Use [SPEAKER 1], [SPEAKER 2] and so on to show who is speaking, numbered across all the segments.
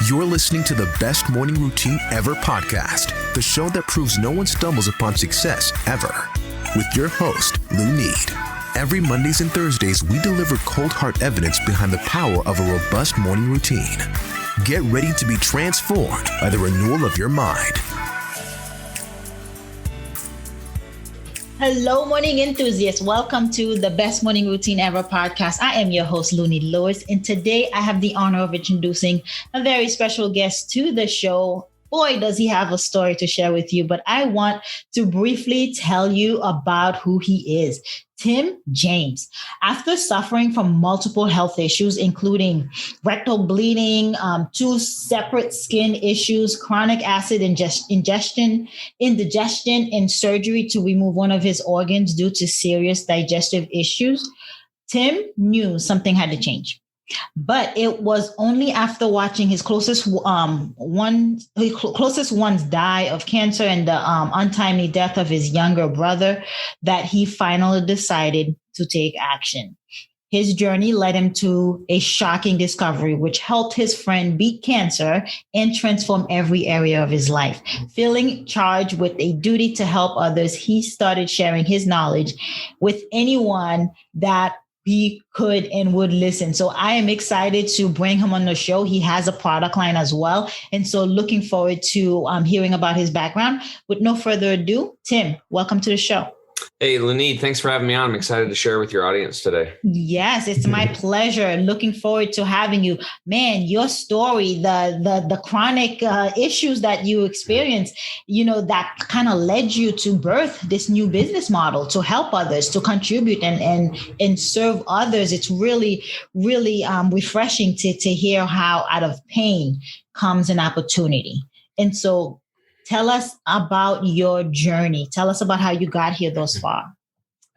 [SPEAKER 1] You're listening to the Best Morning Routine Ever podcast, the show that proves no one stumbles upon success ever. With your host, Lou Need. Every Mondays and Thursdays, we deliver cold hard evidence behind the power of a robust morning routine. Get ready to be transformed by the renewal of your mind.
[SPEAKER 2] Hello, morning enthusiasts. Welcome to the Best Morning Routine Ever podcast. I am your host, Looney Lewis, and today I have the honor of introducing a very special guest to the show. Boy, does he have a story to share with you, but I want to briefly tell you about who he is. Tim James. After suffering from multiple health issues, including rectal bleeding, 2 separate skin issues, chronic acid indigestion, and surgery to remove one of his organs due to serious digestive issues, Tim knew something had to change. But it was only after watching his closest ones die of cancer and the untimely death of his younger brother that he finally decided to take action. His journey led him to a shocking discovery, which helped his friend beat cancer and transform every area of his life. Feeling charged with a duty to help others, he started sharing his knowledge with anyone that he could and would listen. So I am excited to bring him on the show. He has a product line as well. And so looking forward to hearing about his background. With no further ado, Tim, welcome to the show.
[SPEAKER 3] Hey, Lunid, thanks for having me on. I'm excited to share with your audience today.
[SPEAKER 2] Yes, it's my pleasure. Looking forward to having you. Man, your story, the chronic issues that you experienced, that kind of led you to birth this new business model to help others, to contribute and serve others. It's really, really refreshing to hear how out of pain comes an opportunity. And so tell us about your journey. Tell us about how you got here thus far.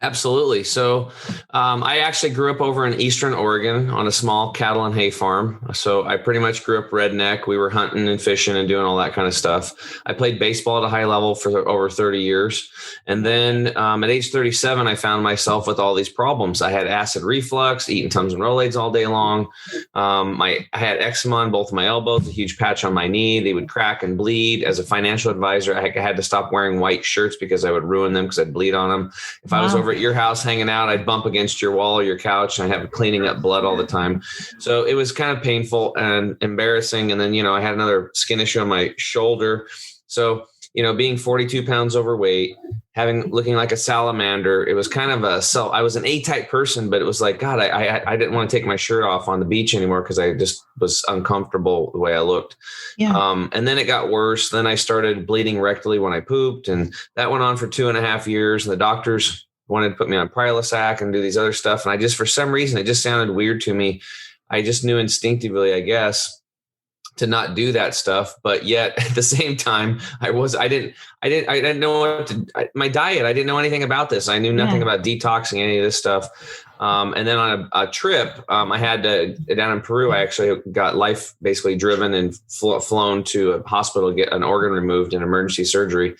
[SPEAKER 3] Absolutely. So I actually grew up over in Eastern Oregon on a small cattle and hay farm. So I pretty much grew up redneck. We were hunting and fishing and doing all that kind of stuff. I played baseball at a high level for over 30 years. And then at age 37, I found myself with all these problems. I had acid reflux, eating Tums and Rolaids all day long. I had eczema on both of my elbows, a huge patch on my knee. They would crack and bleed. As a financial advisor, I had to stop wearing white shirts because I would ruin them because I'd bleed on them. If I was over at your house hanging out, I'd bump against your wall or your couch, and I have cleaning up blood all the time. So it was kind of painful and embarrassing. And then, I had another skin issue on my shoulder. So, being 42 pounds overweight, looking like a salamander, it was kind of I was an A-type person, but it was like, God, I didn't want to take my shirt off on the beach anymore because I just was uncomfortable the way I looked. Yeah. And then it got worse. Then I started bleeding rectally when I pooped, and that went on for 2.5 years. And the doctors wanted to put me on Prilosec and do these other stuff. And I just, for some reason, it just sounded weird to me. I just knew instinctively, I guess, to not do that stuff. But yet at the same time, I didn't know my diet. I didn't know anything about this. I knew nothing about detoxing, any of this stuff. And then on a trip, I had down in Peru, I actually got life basically driven and flown to a hospital to get an organ removed in emergency surgery.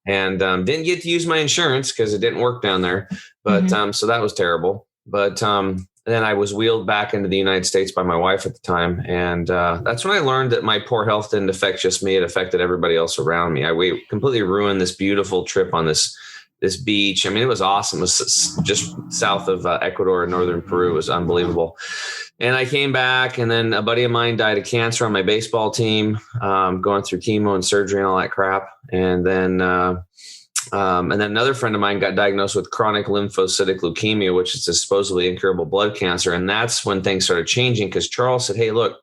[SPEAKER 3] And didn't get to use my insurance because it didn't work down there. But so that was terrible. But then I was wheeled back into the United States by my wife at the time. And that's when I learned that my poor health didn't affect just me. It affected everybody else around me. We completely ruined this beautiful trip on this beach. I mean, it was awesome. It was just south of Ecuador in northern Peru. It was unbelievable. And I came back, and then a buddy of mine died of cancer on my baseball team, going through chemo and surgery and all that crap. And then another friend of mine got diagnosed with chronic lymphocytic leukemia, which is a supposedly incurable blood cancer. And that's when things started changing, because Charles said, hey, look,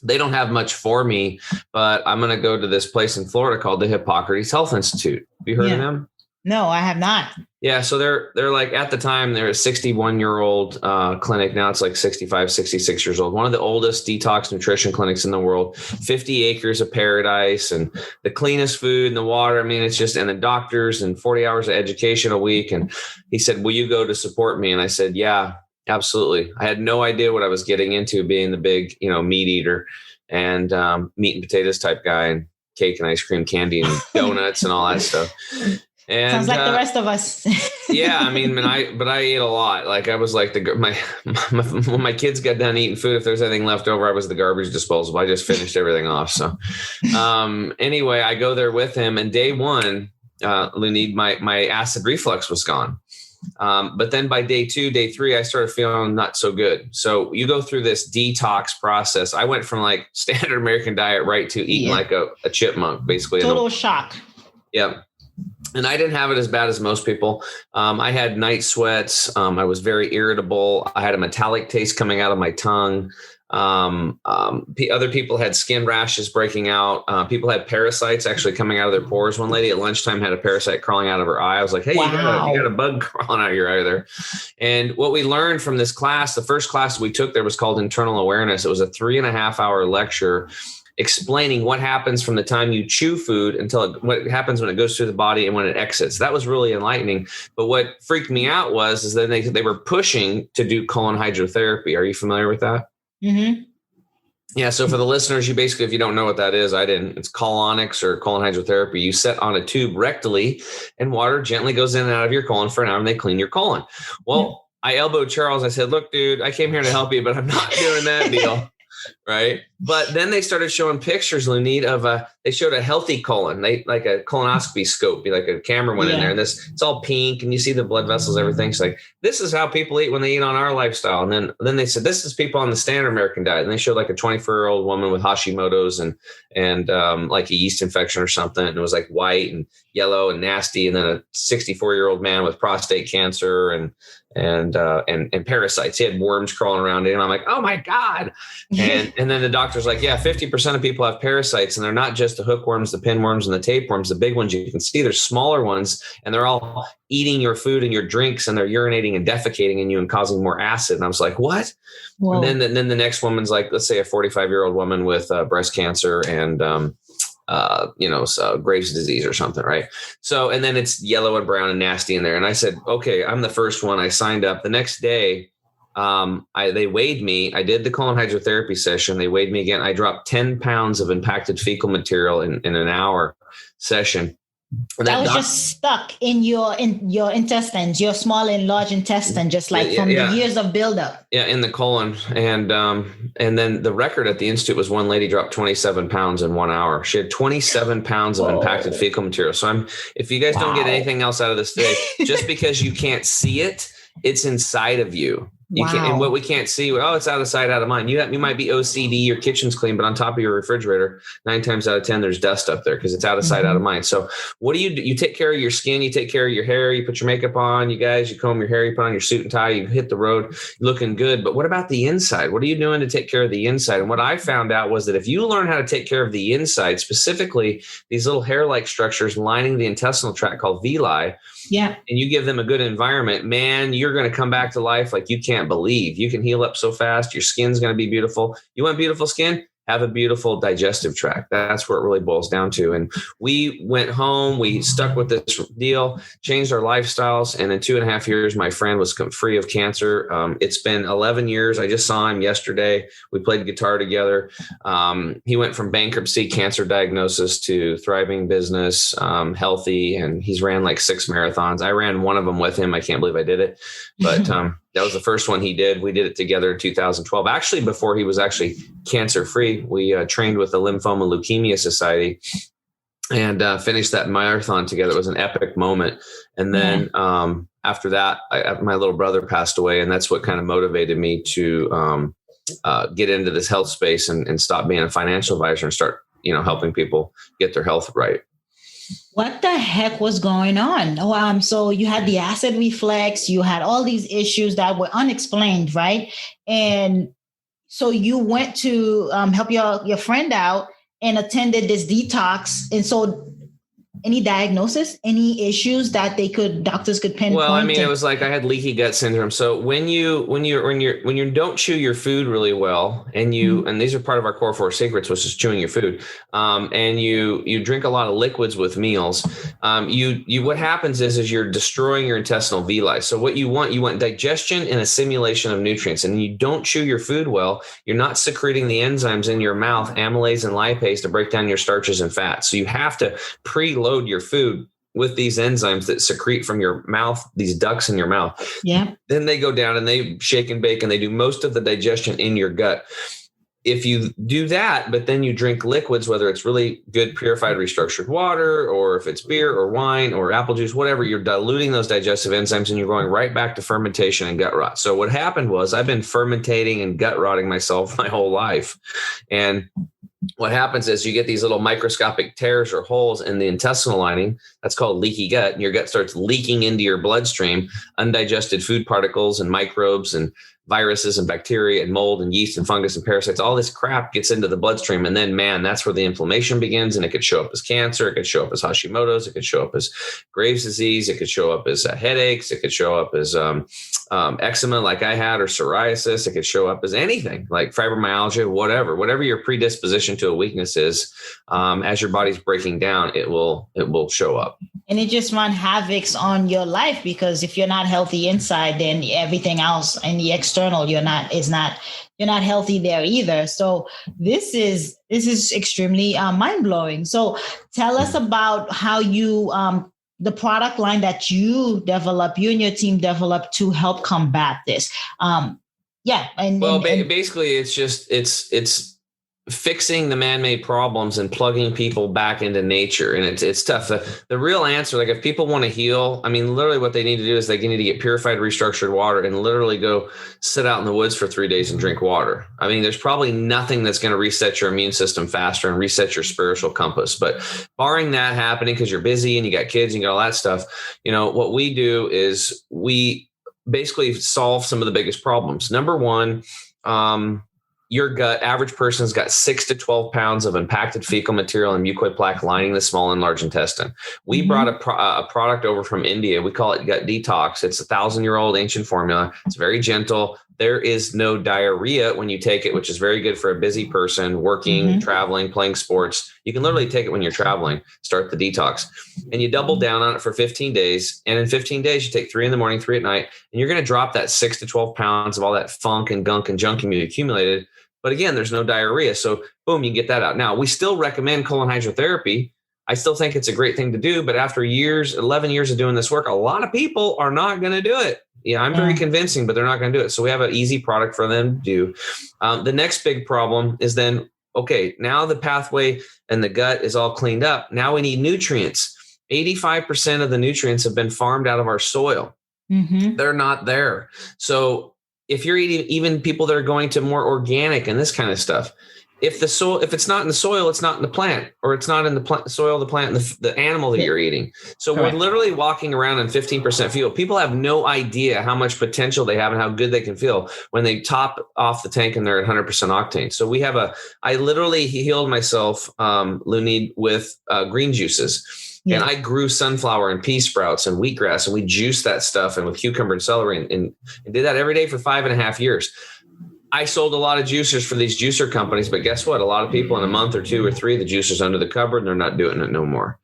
[SPEAKER 3] they don't have much for me, but I'm going to go to this place in Florida called the Hippocrates Health Institute. Have you heard of them?
[SPEAKER 2] No, I have not.
[SPEAKER 3] Yeah. So they're like, at the time, they're a 61-year-old clinic. Now it's like 65, 66 years old. One of the oldest detox nutrition clinics in the world, 50 acres of paradise and the cleanest food and the water. I mean, it's just, and the doctors and 40 hours of education a week. And he said, will you go to support me? And I said, yeah, absolutely. I had no idea what I was getting into, being the big, meat eater and meat and potatoes type guy, and cake and ice cream, candy and donuts and all that stuff. And
[SPEAKER 2] sounds like the rest of us.
[SPEAKER 3] yeah, I mean, but I ate a lot. Like I was like when my kids got done eating food, if there's anything left over, I was the garbage disposal. I just finished everything off. So anyway, I go there with him, and day one, Lunid, my acid reflux was gone. But then by day 2, day 3, I started feeling not so good. So you go through this detox process. I went from like standard American diet right to eating like a chipmunk, basically.
[SPEAKER 2] Total shock.
[SPEAKER 3] Yeah. And I didn't have it as bad as most people. I had night sweats. I was very irritable. I had a metallic taste coming out of my tongue. Other people had skin rashes breaking out. People had parasites actually coming out of their pores. One lady at lunchtime had a parasite crawling out of her eye. I was like, hey,
[SPEAKER 2] wow.
[SPEAKER 3] you got a bug crawling out of your eye there. And what we learned from this class, the first class we took there was called Internal Awareness. It was a 3.5-hour lecture explaining what happens from the time you chew food until what happens when it goes through the body and when it exits. That was really enlightening. But what freaked me out is then they were pushing to do colon hydrotherapy. Are you familiar with that?
[SPEAKER 2] Mm-hmm.
[SPEAKER 3] Yeah. So for the listeners, you basically, if you don't know what that is, I didn't. It's colonics or colon hydrotherapy. You set on a tube rectally, and water gently goes in and out of your colon for an hour, and they clean your colon. Well, I elbowed Charles. I said, "Look, dude, I came here to help you, but I'm not doing that deal." Right. But then they started showing pictures, Lunid, of they showed a healthy colon. They like a colonoscopy scope, like a camera went in there, and it's all pink and you see the blood vessels, everything. It's like, this is how people eat when they eat on our lifestyle. And then they said, this is people on the standard American diet. And they showed like a 24-year-old woman with Hashimoto's and like a yeast infection or something. And it was like white and yellow and nasty. And then a 64-year-old man with prostate cancer and parasites. He had worms crawling around him. And I'm like, oh my God. And then the doctor's like, yeah, 50% of people have parasites, and they're not just the hookworms, the pinworms, and the tapeworms. The big ones you can see, there's smaller ones, and they're all eating your food and your drinks, and they're urinating and defecating in you and causing more acid. And I was like, what? Whoa. And then the next woman's like, let's say a 45-year-old woman with breast cancer and Graves' disease or something, right? So, and then it's yellow and brown and nasty in there. And I said, okay, I'm the first one. I signed up. The next day, they weighed me. I did the colon hydrotherapy session. They weighed me again. I dropped 10 pounds of impacted fecal material in an hour session. And
[SPEAKER 2] that was just stuck in your intestines, your small and large intestine, just like from the years of buildup. Yeah, in the colon. And then the record at the Institute was one lady dropped 27 pounds in 1 hour. She had 27 pounds of impacted fecal material. So if you guys don't get anything else out of this today, just because you can't see it, it's inside of you. You can't, and what we can't see, it's out of sight, out of mind. You might be OCD, your kitchen's clean, but on top of your refrigerator, 9 times out of 10, there's dust up there because it's out of sight, out of mind. So what do? You take care of your skin, you take care of your hair, you put your makeup on, you comb your hair, you put on your suit and tie, you hit the road looking good. But what about the inside? What are you doing to take care of the inside? And what I found out was that if you learn how to take care of the inside, specifically these little hair-like structures lining the intestinal tract called villi, and you give them a good environment, man, you're going to come back to life like you can't believe. You can heal up so fast. Your skin's going to be beautiful. You want beautiful skin? Have a beautiful digestive tract. That's where it really boils down to. And we went home, we stuck with this deal, changed our lifestyles. And in 2.5 years, my friend was free of cancer. It's been 11 years. I just saw him yesterday. We played guitar together. He went from bankruptcy, cancer diagnosis to thriving business, healthy. And he's ran like 6 marathons. I ran one of them with him. I can't believe I did it. But that was the first one he did. We did it together in 2012. Actually, before he was actually cancer-free, we trained with the Lymphoma Leukemia Society and finished that marathon together. It was an epic moment. And then after that, my little brother passed away, and that's what kind of motivated me to get into this health space and stop being a financial advisor and start, helping people get their health right. What the heck was going on? So you had the acid reflux, you had all these issues that were unexplained, right? And so you went to help your friend out and attended this detox. And so any diagnosis, any issues that doctors could pinpoint? Well,
[SPEAKER 3] it was like I had leaky gut syndrome. So when you don't chew your food really well, and and these are part of our core 4 secrets, which is chewing your food, and you drink a lot of liquids with meals, what happens is you're destroying your intestinal villi. So what you want digestion and assimilation of nutrients, and you don't chew your food well, you're not secreting the enzymes in your mouth, amylase and lipase, to break down your starches and fats. So you have to preload your food with these enzymes that secrete from your mouth, these ducts in your mouth.
[SPEAKER 2] Yeah.
[SPEAKER 3] Then they go down and they shake and bake and they do most of the digestion in your gut. If you do that, but then you drink liquids, whether it's really good purified restructured water, or if it's beer or wine or apple juice, whatever, you're diluting those digestive enzymes and you're going right back to fermentation and gut rot. So what happened was I've been fermentating and gut rotting myself my whole life. And what happens is you get these little microscopic tears or holes in the intestinal lining. That's called leaky gut. And your gut starts leaking into your bloodstream, undigested food particles and microbes and viruses and bacteria and mold and yeast and fungus and parasites. All this crap gets into the bloodstream. And then, man, that's where the inflammation begins. And it could show up as cancer. It could show up as Hashimoto's. It could show up as Graves' disease. It could show up as headaches. It could show up as eczema like I had, or psoriasis. It could show up as anything like fibromyalgia, whatever your predisposition to a weakness is. As your body's breaking down, it will show up.
[SPEAKER 2] And it just run havocs on your life, because if you're not healthy inside, then everything else and the external, you're not healthy there either. So this is extremely mind blowing. So tell us about how you, the product line that you and your team developed to help combat this.
[SPEAKER 3] Basically it's fixing the man-made problems and plugging people back into nature. And it's tough. The real answer, like if people want to heal, I mean, literally what they need to do is they need to get purified, restructured water and literally go sit out in the woods for 3 days and drink water. I mean, there's probably nothing that's going to reset your immune system faster and reset your spiritual compass. But barring that happening, because you're busy and you got kids and you got all that stuff, what we do is we basically solve some of the biggest problems. Number one, your gut, average person's got 6 to 12 pounds of impacted fecal material and mucoid plaque lining the small and large intestine. We brought a product over from India. We call it Gut Detox. It's a 1,000-year-old ancient formula. It's very gentle. There is no diarrhea when you take it, which is very good for a busy person working, traveling, playing sports. You can literally take it when you're traveling, start the detox, and you double down on it for 15 days. And in 15 days, you take 3 in the morning, 3 at night, and you're going to drop that 6 to 12 pounds of all that funk and gunk and junk you accumulated. But again, there's no diarrhea. So boom, you get that out. Now, we still recommend colon hydrotherapy. I still think it's a great thing to do. But after 11 years of doing this work, a lot of people are not going to do it. Yeah, I'm very convincing, but they're not going to do it. So we have an easy product for them to do. The next big problem is then, okay, now the pathway and the gut is all cleaned up. Now we need nutrients. 85% of the nutrients have been farmed out of our soil. They're not there. So if you're eating, even people that are going to more organic and this kind of stuff, if it's not in the soil, it's not in the plant, or it's not in the soil, the plant, and the animal that you're eating. So Correct. We're literally walking around in 15% fuel. People have no idea how much potential they have and how good they can feel when they top off the tank and they're at 100% octane. So I literally healed myself, Lunid, with green juices. Yeah. And I grew sunflower and pea sprouts and wheatgrass, and we juiced that stuff and with cucumber and celery and did that every day for 5.5 years. I sold a lot of juicers for these juicer companies, but guess what? A lot of people in a month or 2 or 3, the juicer's under the cupboard and they're not doing it no more.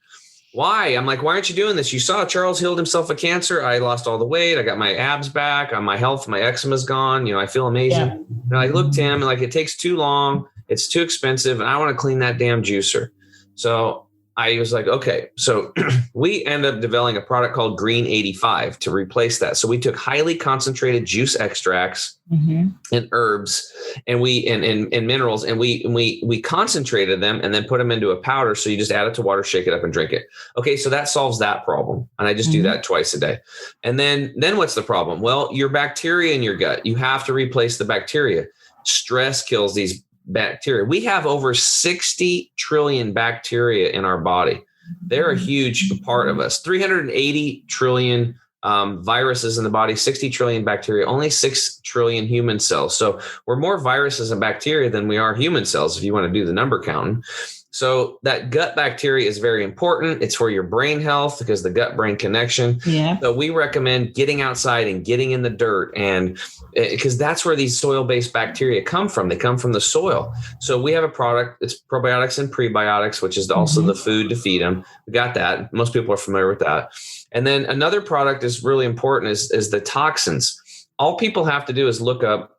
[SPEAKER 3] Why? I'm like, why aren't you doing this? You saw Charles healed himself of cancer. I lost all the weight. I got my abs back. My health, my eczema's gone. I feel amazing. Yeah. They're like, look, Tim, it takes too long. It's too expensive. And I want to clean that damn juicer. So I was like, okay, so we ended up developing a product called Green 85 to replace that. So we took highly concentrated juice extracts and herbs and minerals, and we concentrated them and then put them into a powder. So you just add it to water, shake it up and drink it. Okay, so that solves that problem. And I just do that twice a day. And then what's the problem? Well, your bacteria in your gut, you have to replace the bacteria. Stress kills these bacteria. We have over 60 trillion bacteria in our body. They're a huge part of us. 380 trillion viruses in the body, 60 trillion bacteria, only 6 trillion human cells. So we're more viruses and bacteria than we are human cells, if you want to do the number counting. So that gut bacteria is very important. It's for your brain health because the gut-brain connection. Yeah. So we recommend getting outside and getting in the dirt, and because that's where these soil-based bacteria come from. They come from the soil. So we have a product. It's probiotics and prebiotics, which is also the food to feed them. We got that. Most people are familiar with that. And then another product is really important is the toxins. All people have to do is look up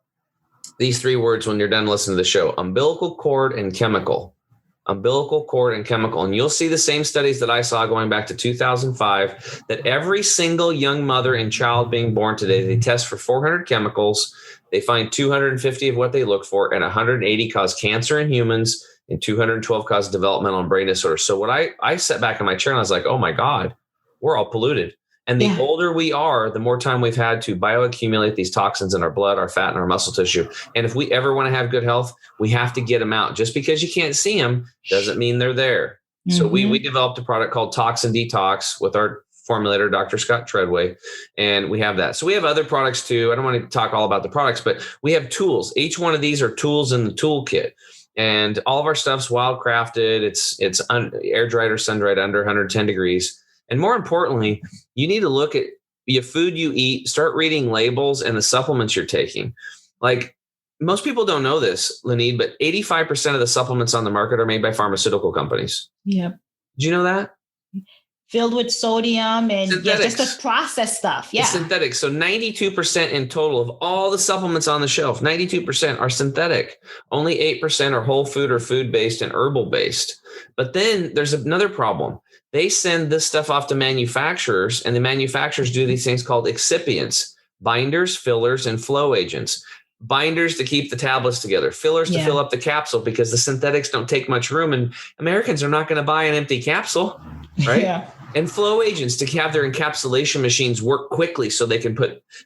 [SPEAKER 3] these 3 words when you're done listening to the show: umbilical cord and chemical. umbilical cord and chemical. And you'll see the same studies that I saw going back to 2005, that every single young mother and child being born today, they test for 400 chemicals. They find 250 of what they look for, and 180 cause cancer in humans, and 212 cause developmental and brain disorders. So what I sat back in my chair and I was like, oh my God, we're all polluted. And the older we are, the more time we've had to bioaccumulate these toxins in our blood, our fat, and our muscle tissue. And if we ever want to have good health, we have to get them out. Just because you can't see them doesn't mean they're there. Mm-hmm. So we developed a product called Toxin Detox with our formulator, Dr. Scott Treadway, and we have that. So we have other products too. I don't want to talk all about the products, but we have tools. Each one of these are tools in the toolkit. And all of our stuff's wild crafted. It's air dried or sun dried under 110 degrees. And more importantly, you need to look at your food you eat, start reading labels and the supplements you're taking. Like, most people don't know this, Lunid, but 85% of the supplements on the market are made by pharmaceutical companies.
[SPEAKER 2] Yep.
[SPEAKER 3] Did you know that?
[SPEAKER 2] Filled with sodium and just the processed stuff. Yeah. It's
[SPEAKER 3] synthetic. So 92% in total of all the supplements on the shelf, 92% are synthetic. Only 8% are whole food or food-based and herbal-based. But then there's another problem. They send this stuff off to manufacturers, and the manufacturers do these things called excipients, binders, fillers, and flow agents. Binders to keep the tablets together, fillers to fill up the capsule, because the synthetics don't take much room, and Americans are not going to buy an empty capsule, right? Yeah. And flow agents to have their encapsulation machines work quickly so they can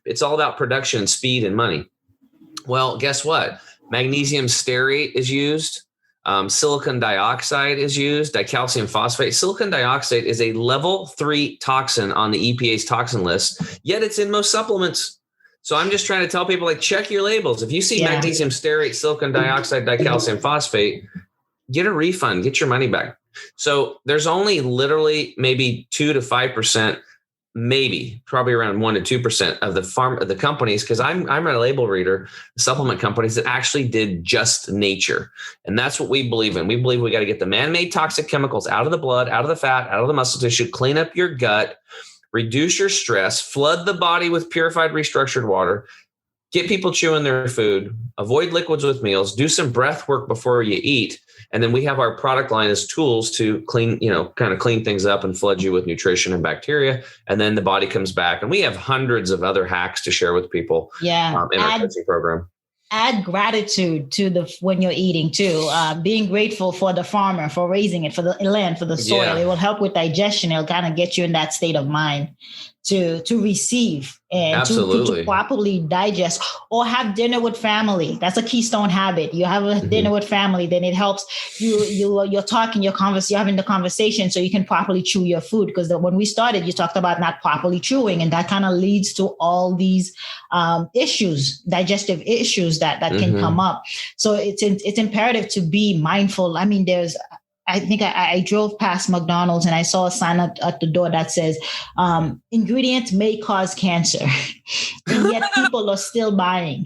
[SPEAKER 3] it's all about production, speed, and money. Well, guess what? Magnesium stearate is used. Silicon dioxide is used, dicalcium phosphate. Silicon dioxide is a level 3 toxin on the EPA's toxin list, yet it's in most supplements. So I'm just trying to tell people, like, check your labels. If you see magnesium stearate, silicon dioxide, dicalcium phosphate, get a refund, get your money back. So there's only literally maybe 2 to 5%, maybe probably around 1 to 2% of the companies, because I'm a label reader, supplement companies that actually did just nature. And that's what we believe in. We believe we got to get the man-made toxic chemicals out of the blood, out of the fat, out of the muscle tissue, clean up your gut, reduce your stress, flood the body with purified, restructured water, get people chewing their food, avoid liquids with meals, do some breath work before you eat. And then we have our product line as tools to clean, kind of clean things up and flood you with nutrition and bacteria. And then the body comes back. And we have hundreds of other hacks to share with people in our coaching program.
[SPEAKER 2] Add gratitude to when you're eating too. Being grateful for the farmer, for raising it, for the land, for the soil. Yeah. It will help with digestion. It'll kind of get you in that state of mind to receive and to properly digest, or have dinner with family. That's a keystone habit. You have a dinner with family, then it helps you're talking, you're having the conversation so you can properly chew your food. Because when we started, you talked about not properly chewing, and that kind of leads to all these issues, digestive issues that can come up. So it's imperative to be mindful. I mean, I think I drove past McDonald's and I saw a sign at the door that says, ingredients may cause cancer, and yet people are still buying.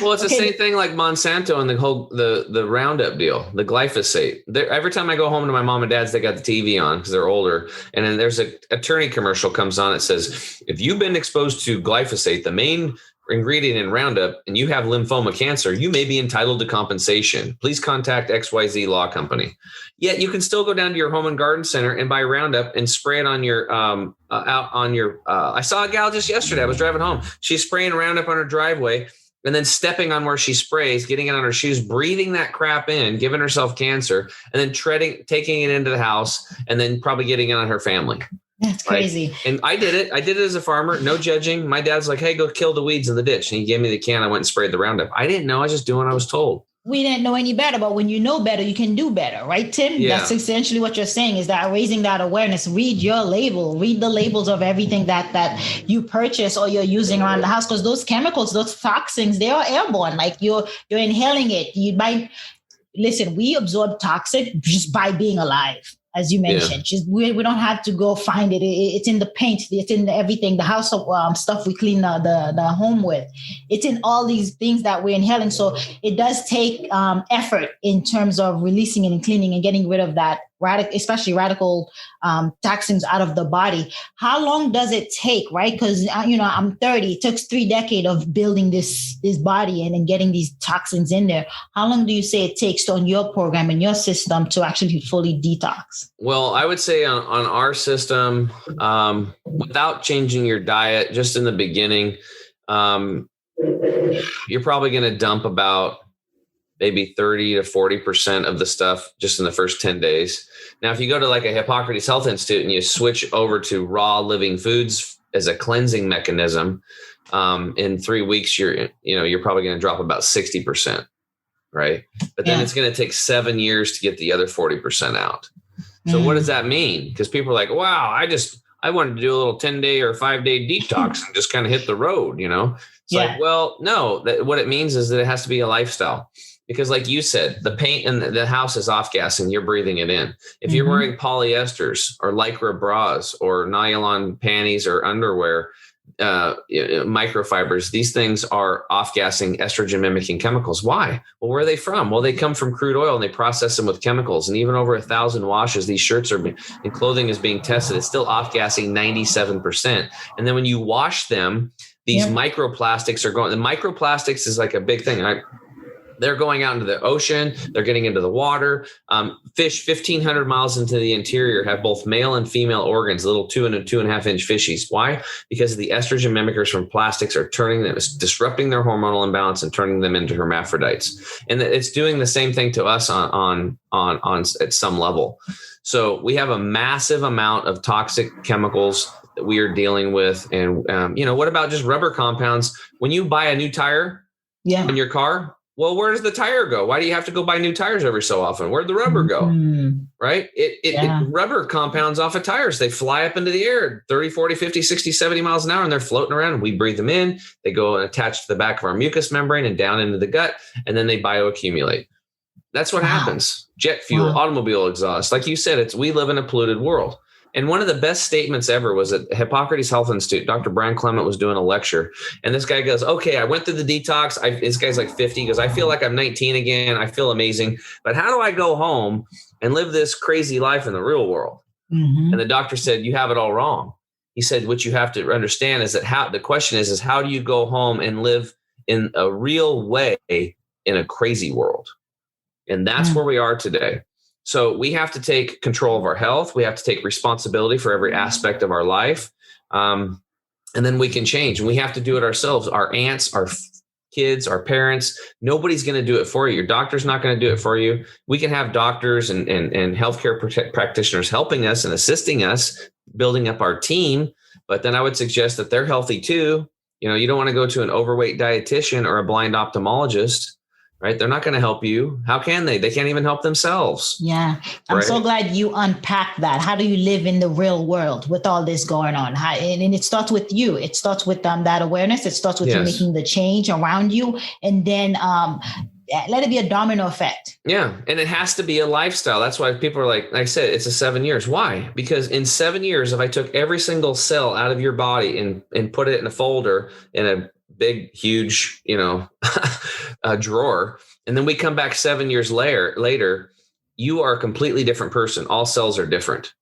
[SPEAKER 3] Well, it's the same thing like Monsanto and the Roundup deal, the glyphosate. Every time I go home to my mom and dad's, they got the TV on because they're older. And then there's an attorney commercial comes on that says, if you've been exposed to glyphosate, the main ingredient in Roundup, and you have lymphoma cancer, you may be entitled to compensation. Please contact XYZ Law Company. Yet you can still go down to your home and garden center and buy Roundup and spray it on your I saw a gal just yesterday. I was driving home. She's spraying Roundup on her driveway and then stepping on where she sprays, getting it on her shoes, breathing that crap in, giving herself cancer, and then taking it into the house, and then probably getting it on her family.
[SPEAKER 2] That's crazy.
[SPEAKER 3] Right? And I did it as a farmer, no judging. My dad's like, hey, go kill the weeds in the ditch. And he gave me the can. I went and sprayed the Roundup. I didn't know. I was just doing what I was told.
[SPEAKER 2] We didn't know any better, but when you know better, you can do better. Right, Tim? Yeah. That's essentially what you're saying, is that raising that awareness. Read your label. Read the labels of everything that you purchase or you're using around the house, because those chemicals, those toxins, they are airborne. Like you're inhaling it. Listen, we absorb toxic just by being alive. As you mentioned, we don't have to go find it. It's in the paint. It's in everything. The house stuff we clean the home with. It's in all these things that we're inhaling. So it does take effort in terms of releasing it and cleaning and getting rid of that especially radical toxins out of the body. How long does it take, right? Because, I'm 30. It took 3 decades of building this body and getting these toxins in there. How long do you say it takes on your program and your system to actually fully detox?
[SPEAKER 3] Well, I would say on our system, without changing your diet, just in the beginning, you're probably going to dump about maybe 30 to 40% of the stuff just in the first 10 days. Now, if you go to like a Hippocrates Health Institute and you switch over to raw living foods as a cleansing mechanism, in 3 weeks, you're probably going to drop about 60%, right? But then it's going to take 7 years to get the other 40% out. So what does that mean? Because people are like, wow, I wanted to do a little 10-day or 5-day detox and just kind of hit the road, It's like, well, no, what it means is that it has to be a lifestyle. Because like you said, the paint in the house is off gas and you're breathing it in. If you're wearing polyesters or lycra bras or nylon panties or underwear, microfibers, these things are off-gassing estrogen mimicking chemicals. Why? Well, where are they from? Well, they come from crude oil and they process them with chemicals. And even over 1,000 washes, these shirts and clothing is being tested. It's still off-gassing 97%. And then when you wash them, these microplastics are going, the microplastics is like a big thing. They're going out into the ocean. They're getting into the water. Fish 1,500 miles into the interior have both male and female organs, little 2 and 2.5 inch fishies. Why? Because the estrogen mimickers from plastics are disrupting their hormonal imbalance and turning them into hermaphrodites. And it's doing the same thing to us on at some level. So we have a massive amount of toxic chemicals that we are dealing with. And, what about just rubber compounds? When you buy a new tire in your car, well, where does the tire go? Why do you have to go buy new tires every so often? Where'd the rubber go? Right? It rubber compounds off of tires. They fly up into the air 30, 40, 50, 60, 70 miles an hour, and they're floating around. We breathe them in. They go and attach to the back of our mucous membrane and down into the gut, and then they bioaccumulate. That's what happens. Jet fuel, automobile exhaust. Like you said, we live in a polluted world. And one of the best statements ever was at Hippocrates Health Institute. Dr. Brian Clement was doing a lecture. And this guy goes, okay, I went through the detox. This guy's like 50. He goes, I feel like I'm 19 again. I feel amazing. But how do I go home and live this crazy life in the real world? And the doctor said, you have it all wrong. He said, what you have to understand is that the question is how do you go home and live in a real way in a crazy world? And that's where we are today. So we have to take control of our health. We have to take responsibility for every aspect of our life. And then we can change. And we have to do it ourselves. Our aunts, our kids, our parents, nobody's going to do it for you. Your doctor's not going to do it for you. We can have doctors and healthcare practitioners helping us and assisting us, building up our team. But then I would suggest that they're healthy too. You don't want to go to an overweight dietitian or a blind ophthalmologist. Right? They're not going to help you. How can they? They can't even help themselves.
[SPEAKER 2] Yeah. I'm so glad you unpacked that. How do you live in the real world with all this going on? And it starts with you. It starts with that awareness. It starts with you making the change around you. And then let it be a domino effect. Yeah.
[SPEAKER 3] And it has to be a lifestyle. That's why people are like I said, it's a 7 years. Why? Because in 7 years, if I took every single cell out of your body and put it in a folder in a big, huge, a drawer. And then we come back 7 years later, you are a completely different person. All cells are different.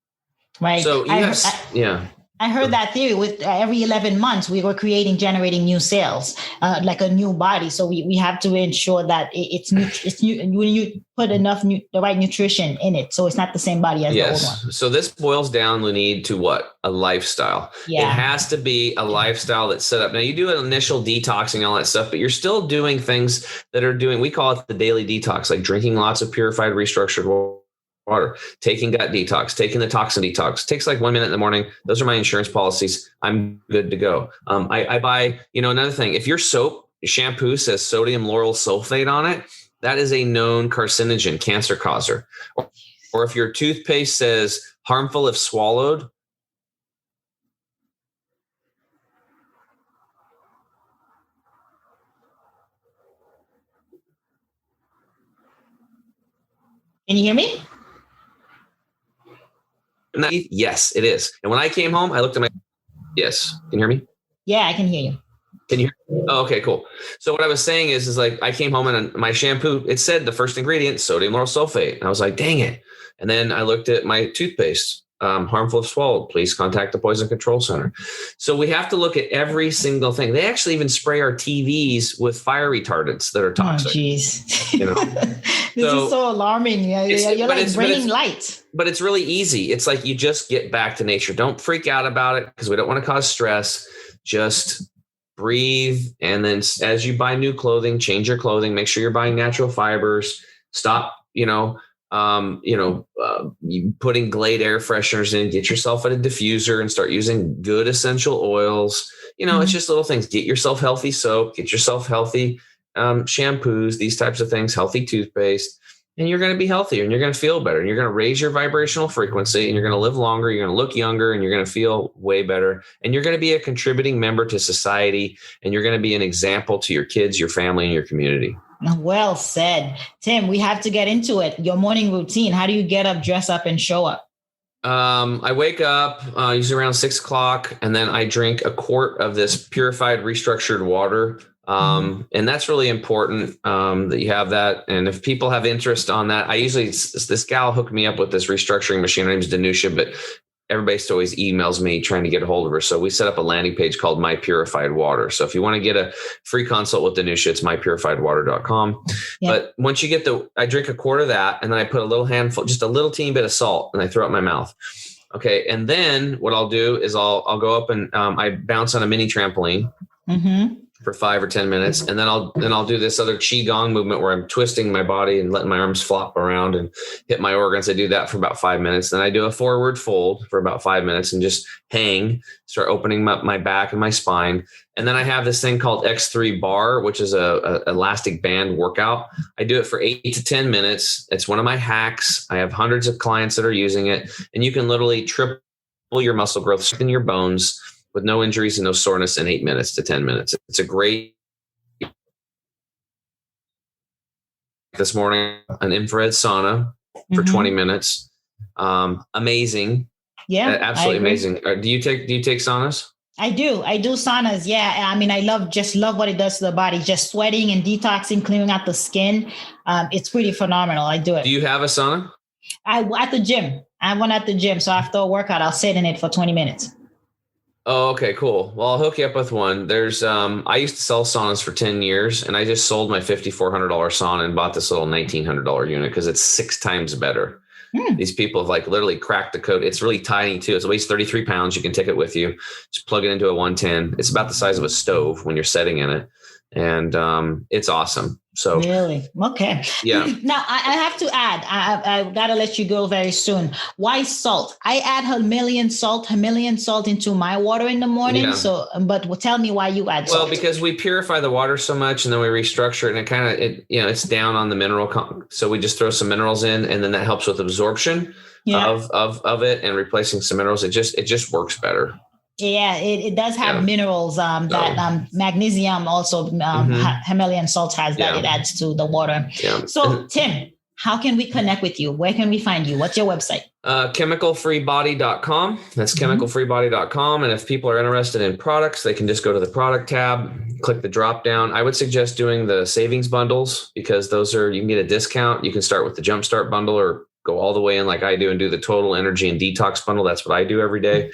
[SPEAKER 2] Right.
[SPEAKER 3] So
[SPEAKER 2] I heard that theory with every 11 months, we were generating new cells, like a new body. So we have to ensure that it's new when you put the right nutrition in it. So it's not the same body as the old one.
[SPEAKER 3] So this boils down, Lunid, to what? A lifestyle. Yeah. It has to be a lifestyle that's set up. Now you do an initial detoxing and all that stuff, but you're still doing things we call it the daily detox, like drinking lots of purified, restructured water, taking gut detox, taking the toxin detox. It takes like 1 minute in the morning. Those are my insurance policies. I'm good to go. I buy, another thing, if your shampoo says sodium lauryl sulfate on it, that is a known carcinogen, cancer causer. Or if your toothpaste says harmful if swallowed.
[SPEAKER 2] Can you hear me?
[SPEAKER 3] Yes, it is. And when I came home, I looked at yes. Can you hear me?
[SPEAKER 2] Yeah, I can hear you.
[SPEAKER 3] Can you? Oh, okay, cool. So what I was saying is like I came home and my shampoo, it said the first ingredient, sodium lauryl sulfate. And I was like, dang it. And then I looked at my toothpaste, harmful if swallowed. Please contact the Poison Control Center. So we have to look at every single thing. They actually even spray our TVs with fire retardants that are toxic.
[SPEAKER 2] Oh, geez.
[SPEAKER 3] You know?
[SPEAKER 2] This is so alarming. You're like bringing light.
[SPEAKER 3] But it's really easy. It's like you just get back to nature. Don't freak out about it because we don't want to cause stress. Just breathe. And then as you buy new clothing, change your clothing, make sure you're buying natural fibers, stop, putting Glade air fresheners in, get yourself a diffuser and start using good essential oils. It's just little things. Get yourself healthy soap, get yourself healthy shampoos, these types of things, healthy toothpaste, and you're going to be healthier and you're going to feel better and you're going to raise your vibrational frequency and you're going to live longer. You're going to look younger and you're going to feel way better. And you're going to be a contributing member to society and you're going to be an example to your kids, your family, and your community.
[SPEAKER 2] Well said. Tim, we have to get into it. Your morning routine. How do you get up, dress up, and show up?
[SPEAKER 3] I wake up usually around 6:00 and then I drink a quart of this purified, restructured water. And that's really important that you have that. And if people have interest on that, this gal hooked me up with this restructuring machine. Her name is Danusha, but everybody still always emails me trying to get a hold of her. So we set up a landing page called My Purified Water. So if you want to get a free consult with Danusha, it's mypurifiedwater.com. Yeah. But once you get I drink a quart of that and then I put a little handful, just a little teeny bit of salt and I throw it in my mouth. Okay. And then what I'll do is I'll go up and I bounce on a mini trampoline. Mm-hmm. For 5 or 10 minutes. And then I'll do this other Qigong movement where I'm twisting my body and letting my arms flop around and hit my organs. I do that for about 5 minutes. Then I do a forward fold for about 5 minutes and just start opening up my back and my spine. And then I have this thing called X3 bar, which is a elastic band workout. I do it for 8 to 10 minutes. It's one of my hacks. I have hundreds of clients that are using it, and you can literally triple your muscle growth, strengthen your bones, with no injuries and no soreness in 8 minutes to 10 minutes. It's a great, this morning, an infrared sauna for 20 minutes. Amazing. Yeah. Absolutely amazing. Do you take saunas?
[SPEAKER 2] I do saunas. Yeah. I mean, I love what it does to the body, just sweating and detoxing, clearing out the skin. It's pretty phenomenal. I do it.
[SPEAKER 3] Do you have a sauna?
[SPEAKER 2] At the gym. I went at the gym. So after a workout, I'll sit in it for 20 minutes.
[SPEAKER 3] Oh, okay, cool. Well, I'll hook you up with one. There's, I used to sell saunas for 10 years and I just sold my $5,400 sauna and bought this little $1,900 unit because it's 6 times better. These people have like literally cracked the code. It's really tiny too. It weighs 33 pounds. You can take it with you. Just plug it into a 110. It's about the size of a stove when you're setting in it. And it's awesome. So
[SPEAKER 2] really? Okay.
[SPEAKER 3] Yeah.
[SPEAKER 2] Now I have to add, I got to let you go very soon. Why salt? I add Himalayan salt into my water in the morning. Yeah. So, but tell me why you add salt.
[SPEAKER 3] Well, because we purify the water so much and then we restructure it and it's down on the mineral. So we just throw some minerals in and then that helps with absorption of it and replacing some minerals. It just works better.
[SPEAKER 2] Yeah, it does have minerals that magnesium also Himalayan salt has that it adds to the water. Yeah. So Tim, how can we connect with you? Where can we find you? What's your website?
[SPEAKER 3] Chemicalfreebody.com. That's chemicalfreebody.com. And if people are interested in products, they can just go to the product tab, click the drop down. I would suggest doing the savings bundles because you can get a discount. You can start with the Jumpstart bundle or go all the way in like I do and do the total energy and detox bundle. That's what I do every day.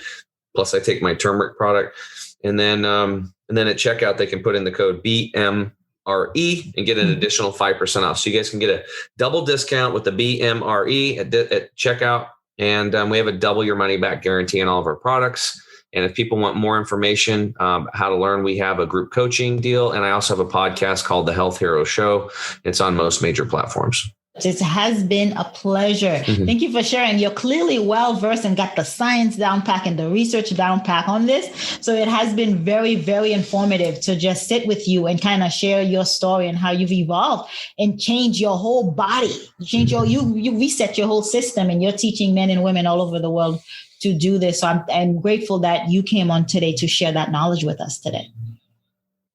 [SPEAKER 3] Plus I take my turmeric product and then at checkout, they can put in the code BMRE and get an additional 5% off. So you guys can get a double discount with the BMRE at checkout. And we have a double your money back guarantee on all of our products. And if people want more information, how to learn, we have a group coaching deal. And I also have a podcast called The Health Hero Show. It's on most major platforms.
[SPEAKER 2] It has been a pleasure. Thank you for sharing. You're clearly well-versed and got the science down pat and the research down pat on this. So it has been very, very informative to just sit with you and kind of share your story and how you've evolved and change your whole body. You reset your whole system, and you're teaching men and women all over the world to do this. So I'm grateful that you came on today to share that knowledge with us today.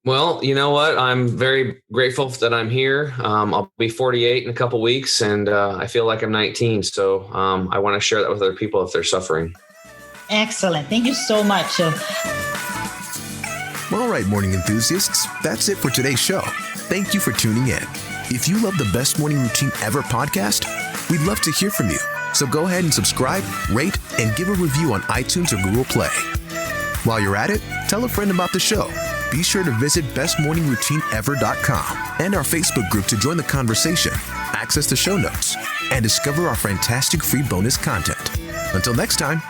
[SPEAKER 3] Well, you know what? I'm very grateful that I'm here. I'll be 48 in a couple of weeks, and I feel like I'm 19. So I want to share that with other people if they're suffering.
[SPEAKER 2] Excellent. Thank you so much.
[SPEAKER 1] All right, morning enthusiasts, that's it for today's show. Thank you for tuning in. If you love the Best Morning Routine Ever podcast, we'd love to hear from you. So go ahead and subscribe, rate, and give a review on iTunes or Google Play. While you're at it, tell a friend about the show. Be sure to visit bestmorningroutineever.com and our Facebook group to join the conversation, access the show notes, and discover our fantastic free bonus content. Until next time,